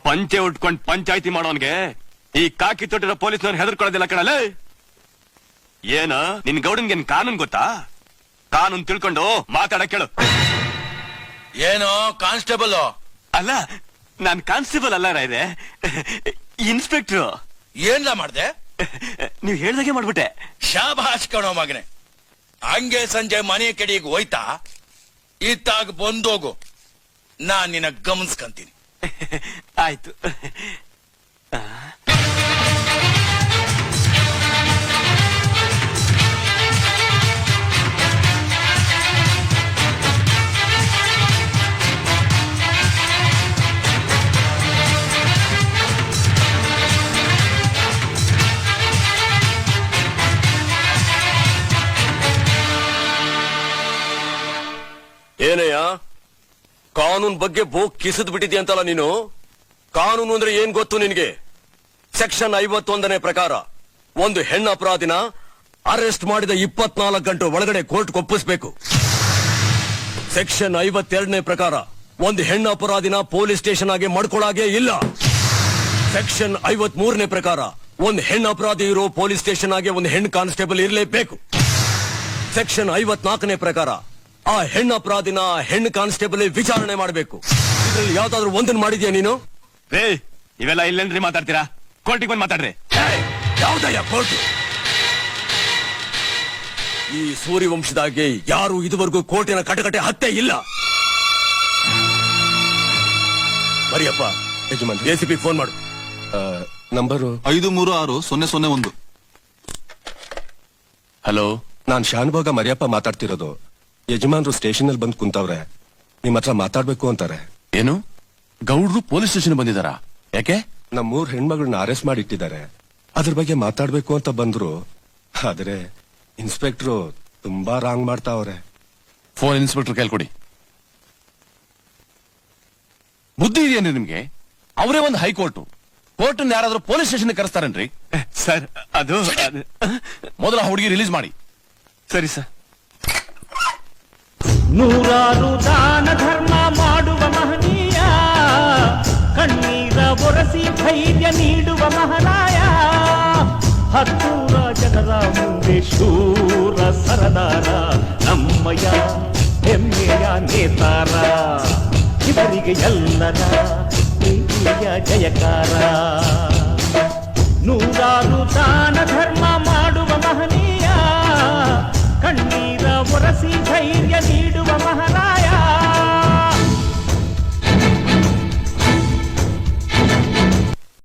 ಪಂಚೆ ಉಟ್ಕೊಂಡ್ ಪಂಚಾಯ್ತಿ ಮಾಡೋನ್ಗೆ ಈ ಕಾಕಿ ತೊಟ್ಟಿರೋ ಪೊಲೀಸ್ನವ್ರು ಹೆದರ್ಕೊಳ್ಳೋದಿಲ್ಲ ಕಣಲ್ಲ. ಏನ ನಿನ್ ಗೌಡನ್ಗೆ ಕಾನೂನ್ ಗೊತ್ತಾ? ಕಾನೂನ್ ತಿಳ್ಕೊಂಡು ಮಾತಾಡಕ್ ಕೇಳು. ಏನೋ ಕಾನ್ಸ್ಟೇಬಲ್? ಅಲ್ಲ, ನಾನ್ ಕಾನ್ಸ್ಟೇಬಲ್ ಅಲ್ಲ ಇದೆ ಇನ್ಸ್ಪೆಕ್ಟ್ರು. ಏನ್ಲ ಮಾಡ್ದೆ? ನೀವ್ ಹೇಳ್ದಾಗೆ ಮಾಡ್ಬಿಟ್ಟೆ. ಶಾಬಾಷ್ ಕಣೋ ಮಗನೆ. ಹಂಗೆ ಸಂಜೆ ಮನೆ ಕಡೆಗೆ ಹೋಯ್ತಾ ಇತ್ತಾಗ ಬಂದೋಗು, ನಾನ್ ನಿನ್ನ ಗಮನಿಸ್ಕಂತೀನಿ. ಆಯ್ತು. ಏನಯ್ಯ, ಕಾನೂನ್ ಬಗ್ಗೆ ಬೋಕ್ ಕಿಸಿದ್ ಬಿಟ್ಟಿದ್ಯಂತಲ್ಲ ನೀನು. ಕಾನೂನು ಅಂದ್ರೆ ಏನ್ ಗೊತ್ತು ನಿನ್ಗೆ? ಸೆಕ್ಷನ್ 51ನೇ ಪ್ರಕಾರ ಒಂದು ಹೆಣ್ಣು ಅಪರಾಧಿನ ಅರೆಸ್ಟ್ ಮಾಡಿದ 24 ಗಂಟೆ ಒಳಗಡೆ ಕೋರ್ಟ್ ಒಪ್ಪಿಸಬೇಕು. ಸೆಕ್ಷನ್ 52ನೇ ಪ್ರಕಾರ ಒಂದು ಹೆಣ್ಣು ಅಪರಾಧಿನ ಪೊಲೀಸ್ ಸ್ಟೇಷನ್ ಆಗಿ ಮಾಡ್ಕೊಳ್ಳಾಗೆ ಇಲ್ಲ. ಸೆಕ್ಷನ್ 53ನೇ ಪ್ರಕಾರ ಒಂದು ಹೆಣ್ಣು ಅಪರಾಧಿ ಇರೋ ಪೊಲೀಸ್ ಸ್ಟೇಷನ್ ಆಗಿ ಒಂದು ಹೆಣ್ಣು ಕಾನ್ಸ್ಟೇಬಲ್ ಇರಲೇಬೇಕು. ಸೆಕ್ಷನ್ 54ನೇ ಪ್ರಕಾರ ಆ ಹೆಣ್ಣು ಅಪರಾಧಿನ ಹೆಣ್ಣು ಕಾನ್ಸ್ಟೇಬಲ್ ವಿಚಾರಣೆ ಮಾಡಬೇಕು. ಇದ್ರಲ್ಲಿ ಯಾವ್ದಾದ್ರು ಒಂದನ್ನು ಮಾಡಿದ್ಯಾ ನೀನು? ರೇ, ಇವೆಲ್ಲ ಇಲ್ಲೇನ್ರಿ ಮಾತಾಡ್ತೀರಾ? ಕೋರ್ಟಿಗೆ ಬಂದು ಮಾತಾಡ್ರಿ. ಯಾವ್ದಯ್ಯ ಕೋರ್ಟ್? ಈ ಸೂರ್ಯವಂಶದಾಗೆ ಯಾರು ಇದುವರೆಗೂ ಕೋರ್ಟಿನ ಕಟಕಟೆ ಹತ್ತೇ ಇಲ್ಲ. ಮರಿಯಪ್ಪ, ಯಜಮಾನ್ ಎಸಿಪಿ ಫೋನ್ ಮಾಡು. ನಂಬರು 536-001. ಹಲೋ, ನಾನ್ ಶಾನ್ಭೋಗ ಮರಿಯಪ್ಪ ಮಾತಾಡ್ತಿರೋದು. ಯಜಮಾನ್ರು ಸ್ಟೇಷನ್ ಅಲ್ಲಿ ಬಂದು ಕುಂತವ್ರೆ, ನಿಮ್ ಹತ್ರ ಮಾತಾಡ್ಬೇಕು ಅಂತಾರೆ. ಏನು, ಗೌಡ್ರು ಪೊಲೀಸ್ ಸ್ಟೇಷನ್ ಬಂದಿದಾರಾ? ಯಾಕೆ? ನಮ್ 3 ಹೆಣ್ಮಗಳನ್ನ ಅರೆಸ್ಟ್ ಮಾಡಿ ಇಟ್ಟಿದ್ದಾರೆ. ಅದ್ರ ಬಗ್ಗೆ ಮಾತಾಡ್ಬೇಕು ಅಂತ ಬಂದ್ರು. ಆದ್ರೆ ಇನ್ಸ್ಪೆಕ್ಟ್ರು ತುಂಬಾ ರಾಂಗ್ ಮಾಡ್ತಾವ್ರೆ. ಫೋನ್ ಇನ್ಸ್ಪೆಕ್ಟರ್ ಕೈಲಿ ಕೊಡಿ. ಬುದ್ಧಿ ಇದೆಯೇನ್ರಿ ನಿಮ್ಗೆ? ಅವರೇ ಒಂದು ಹೈಕೋರ್ಟ್, ಕೋರ್ಟ್ ಯಾರಾದ್ರೂ ಪೊಲೀಸ್ ಸ್ಟೇಷನ್ ಕರೆಸ್ತಾರೇನ್ರಿ? ಸರ್, ಅದು ಮೊದಲ ಹುಡುಗಿ ರಿಲೀಸ್ ಮಾಡಿ. ಸರಿ ಸರ್. ನೂರಾರು ದಾನ ಧರ್ಮ ಮಾಡುವ ಮಹನೀಯ, ಕಣ್ಣೀರ ಒರೆಸಿ ಧೈರ್ಯ ನೀಡುವ ಮಹಾರಾಯ, 10 ಜನರ ಮುಂದೆ ಶೂರ ಸರದಾರ, ನಮ್ಮಯ ಹೆಮ್ಮೆಯ ನೇತಾರ, ಇವರಿಗೆ ಎಲ್ಲರ ಪ್ರೀತಿಯ ಜಯಕಾರ.